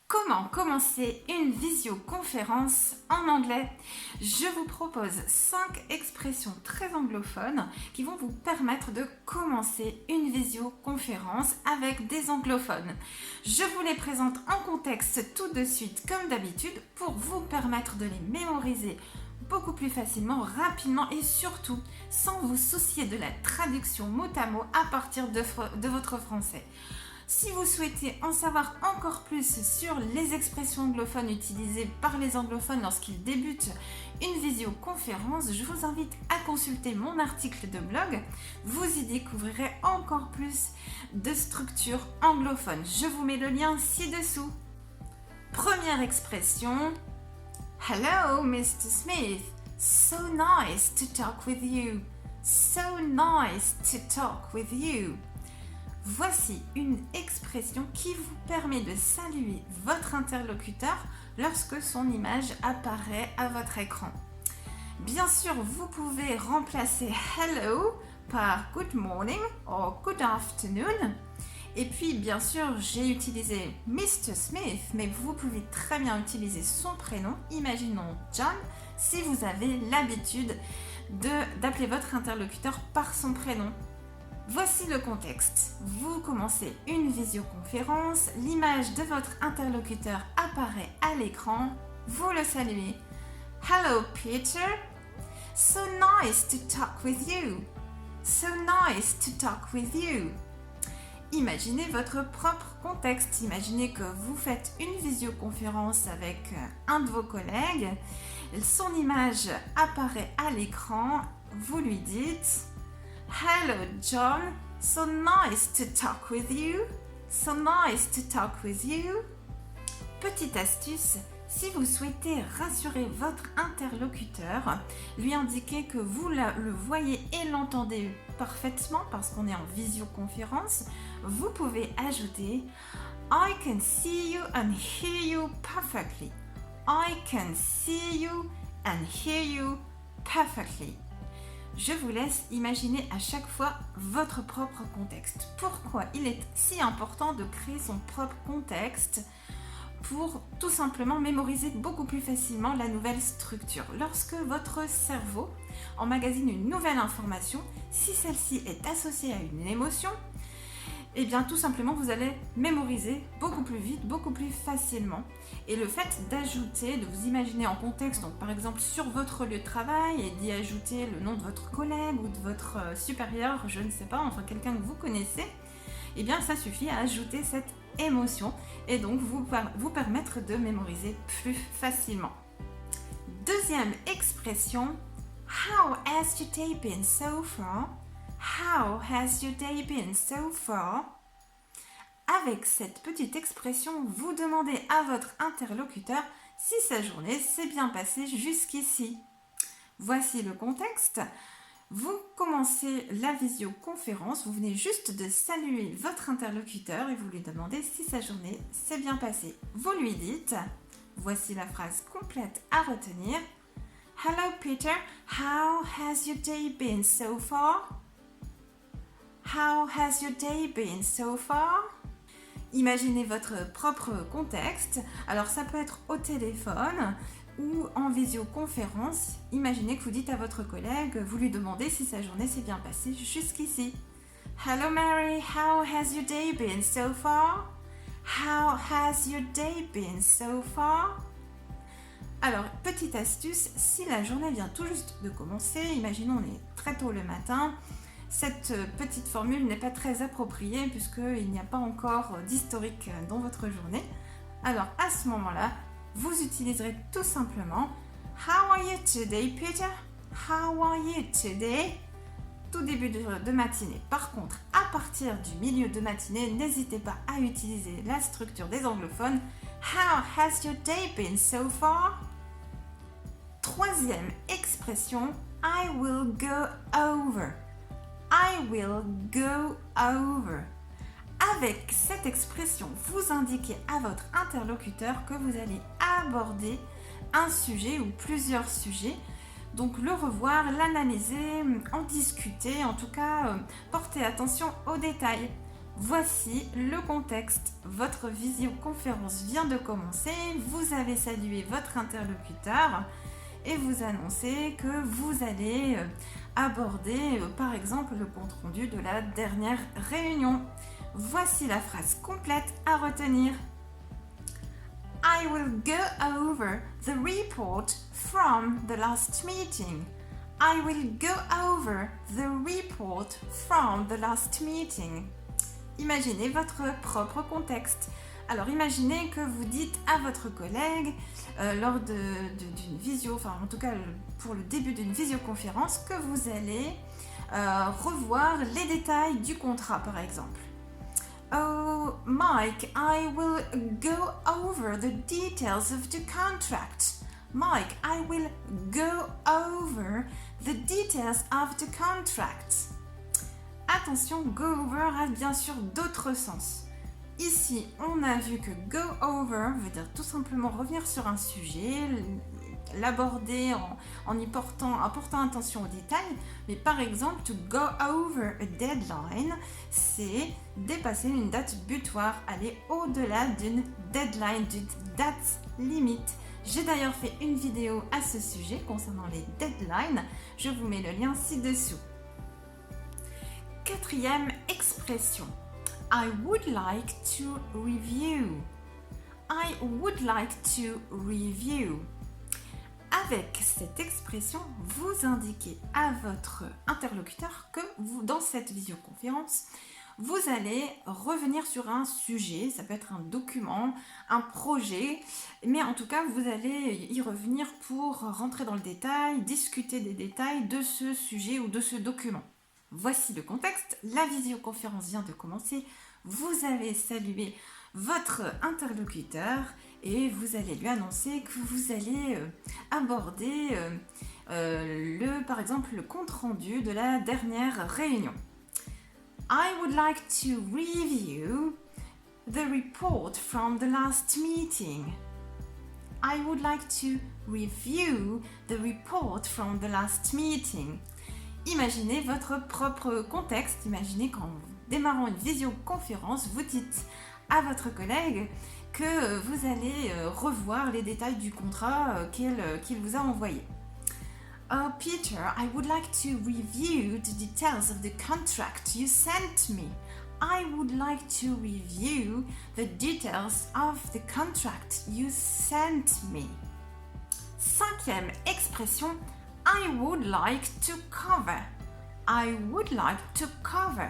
Comment commencer une visioconférence en anglais? Je vous propose 5 expressions très anglophones qui vont vous permettre de commencer une visioconférence avec des anglophones. Je vous les présente en contexte tout de suite comme d'habitude pour vous permettre de les mémoriser beaucoup plus facilement, rapidement et surtout sans vous soucier de la traduction mot à mot à partir de votre français. Si vous souhaitez en savoir encore plus sur les expressions anglophones utilisées par les anglophones lorsqu'ils débutent une visioconférence, je vous invite à consulter mon article de blog. Vous y découvrirez encore plus de structures anglophones. Je vous mets le lien ci-dessous. Première expression. Hello, Mr. Smith. So nice to talk with you. So nice to talk with you. Voici une expression qui vous permet de saluer votre interlocuteur lorsque son image apparaît à votre écran. Bien sûr, vous pouvez remplacer hello par good morning ou good afternoon. Et puis, bien sûr, j'ai utilisé Mr. Smith, mais vous pouvez très bien utiliser son prénom. Imaginons John, si vous avez l'habitude d'appeler votre interlocuteur par son prénom. Voici le contexte. Vous commencez une visioconférence, l'image de votre interlocuteur apparaît à l'écran, vous le saluez. Hello Peter, so nice to talk with you. So nice to talk with you. Imaginez votre propre contexte. Imaginez que vous faites une visioconférence avec un de vos collègues, son image apparaît à l'écran, vous lui dites Hello John, so nice to talk with you. So nice to talk with you. Petite astuce, si vous souhaitez rassurer votre interlocuteur, lui indiquer que vous le voyez et l'entendez parfaitement parce qu'on est en visioconférence, vous pouvez ajouter I can see you and hear you perfectly. I can see you and hear you perfectly. Je vous laisse imaginer à chaque fois votre propre contexte. Pourquoi il est si important de créer son propre contexte pour tout simplement mémoriser beaucoup plus facilement la nouvelle structure. Lorsque votre cerveau emmagasine une nouvelle information, si celle-ci est associée à une émotion, et bien tout simplement vous allez mémoriser beaucoup plus vite, beaucoup plus facilement. Et le fait d'ajouter, de vous imaginer en contexte, donc par exemple sur votre lieu de travail et d'y ajouter le nom de votre collègue ou de votre supérieur, je ne sais pas, enfin quelqu'un que vous connaissez, et bien ça suffit à ajouter cette émotion et donc vous permettre de mémoriser plus facilement. Deuxième expression, how has your day been so far? How has your day been so far? Avec cette petite expression, vous demandez à votre interlocuteur si sa journée s'est bien passée jusqu'ici. Voici le contexte. Vous commencez la visioconférence, vous venez juste de saluer votre interlocuteur et vous lui demandez si sa journée s'est bien passée. Vous lui dites, voici la phrase complète à retenir. Hello Peter, how has your day been so far? How has your day been so far? Imaginez votre propre contexte. Alors ça peut être au téléphone ou en visioconférence. Imaginez que vous dites à votre collègue, vous lui demandez si sa journée s'est bien passée jusqu'ici. Hello Mary, how has your day been so far? How has your day been so far? Alors, petite astuce, si la journée vient tout juste de commencer, imaginons on est très tôt le matin, cette petite formule n'est pas très appropriée puisqu'il n'y a pas encore d'historique dans votre journée. Alors à ce moment-là, vous utiliserez tout simplement How are you today, Peter? How are you today? Tout début de matinée. Par contre, à partir du milieu de matinée, n'hésitez pas à utiliser la structure des anglophones. How has your day been so far? Troisième expression, I will go over. I will go over. Avec cette expression, vous indiquez à votre interlocuteur que vous allez aborder un sujet ou plusieurs sujets. Donc le revoir, l'analyser, en discuter, en tout cas porter attention aux détails. Voici le contexte. Votre visioconférence vient de commencer, vous avez salué votre interlocuteur et vous annoncez que vous allez aborder par exemple le compte-rendu de la dernière réunion. Voici la phrase complète à retenir. I will go over the report from the last meeting. I will go over the report from the last meeting. Imaginez votre propre contexte. Alors imaginez que vous dites à votre collègue lors d'une visio, enfin en tout cas pour le début d'une visioconférence, que vous allez revoir les détails du contrat par exemple. Oh Mike, I will go over the details of the contract. Mike, I will go over the details of the contract. Attention, go over a bien sûr d'autres sens. Ici, on a vu que go over veut dire tout simplement revenir sur un sujet, l'aborder en apportant attention aux détails. Mais par exemple, to go over a deadline, c'est dépasser une date butoir, aller au-delà d'une deadline, d'une date limite. J'ai d'ailleurs fait une vidéo à ce sujet concernant les deadlines. Je vous mets le lien ci-dessous. Quatrième expression. I would like to review. I would like to review. Avec cette expression, vous indiquez à votre interlocuteur que vous, dans cette visioconférence, vous allez revenir sur un sujet, ça peut être un document, un projet, mais en tout cas, vous allez y revenir pour rentrer dans le détail, discuter des détails de ce sujet ou de ce document. Voici le contexte, la visioconférence vient de commencer, vous avez salué votre interlocuteur et vous allez lui annoncer que vous allez aborder par exemple le compte-rendu de la dernière réunion. I would like to review the report from the last meeting. I would like to review the report from the last meeting. Imaginez votre propre contexte. Imaginez qu'en démarrant une visioconférence, vous dites à votre collègue que vous allez revoir les détails du contrat qu'il vous a envoyé. Oh Peter, I would like to review the details of the contract you sent me. I would like to review the details of the contract you sent me. Cinquième expression, I would like to cover. I would like to cover.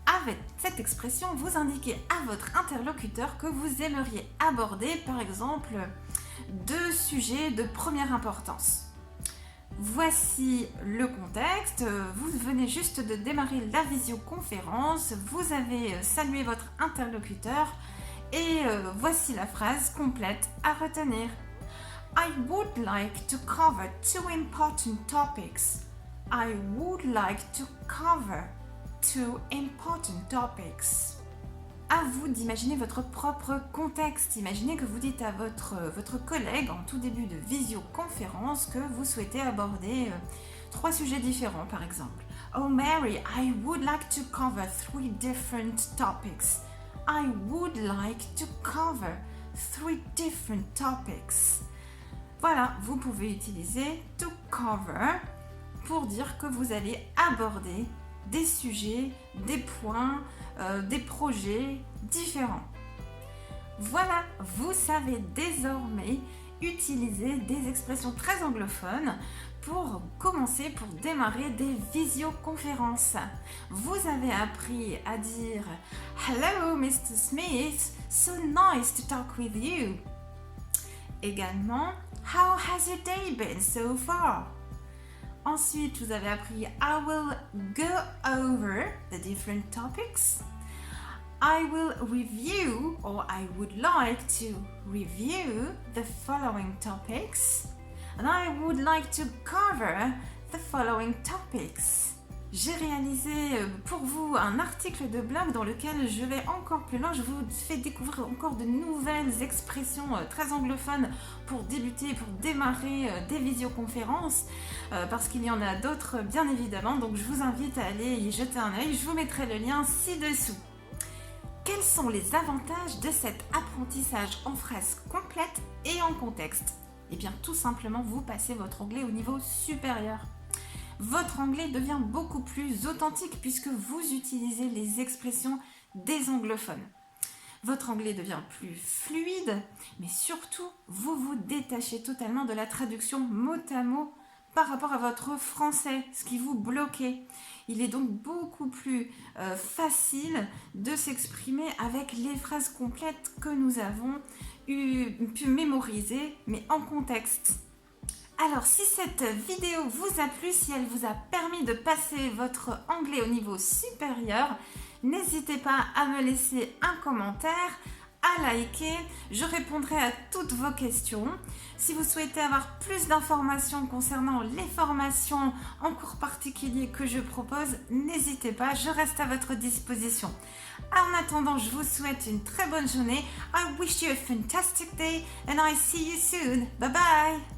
Avec cette expression, vous indiquez à votre interlocuteur que vous aimeriez aborder, par exemple, deux sujets de première importance. Voici le contexte, vous venez juste de démarrer la visioconférence, vous avez salué votre interlocuteur et voici la phrase complète à retenir. I would like to cover two important topics. I would like to cover two important topics. À vous d'imaginer votre propre contexte. Imaginez que vous dites à votre collègue en tout début de visioconférence que vous souhaitez aborder trois sujets différents par exemple. Oh Mary, I would like to cover 3 different topics. I would like to cover 3 different topics. Voilà, vous pouvez utiliser to cover pour dire que vous allez aborder des sujets, des points, des projets différents. Voilà, vous savez désormais utiliser des expressions très anglophones pour commencer, pour démarrer des visioconférences. Vous avez appris à dire « Hello Mr. Smith, so nice to talk with you ». Également « How has your day been so far ?» Ensuite, vous avez appris I will go over the different topics. I will review or I would like to review the following topics. And I would like to cover the following topics. J'ai réalisé pour vous un article de blog dans lequel je vais encore plus loin. Je vous fais découvrir encore de nouvelles expressions très anglophones pour débuter, pour démarrer des visioconférences, parce qu'il y en a d'autres bien évidemment. Donc je vous invite à aller y jeter un œil. Je vous mettrai le lien ci-dessous. Quels sont les avantages de cet apprentissage en phrase complète et en contexte? Eh bien, tout simplement, vous passez votre anglais au niveau supérieur. Votre anglais devient beaucoup plus authentique puisque vous utilisez les expressions des anglophones. Votre anglais devient plus fluide, mais surtout, vous vous détachez totalement de la traduction mot à mot par rapport à votre français, ce qui vous bloquait. Il est donc beaucoup plus facile de s'exprimer avec les phrases complètes que nous avons pu mémoriser, mais en contexte. Alors, si cette vidéo vous a plu, si elle vous a permis de passer votre anglais au niveau supérieur, n'hésitez pas à me laisser un commentaire, à liker, je répondrai à toutes vos questions. Si vous souhaitez avoir plus d'informations concernant les formations en cours particuliers que je propose, n'hésitez pas, je reste à votre disposition. En attendant, je vous souhaite une très bonne journée. I wish you a fantastic day and I see you soon. Bye bye!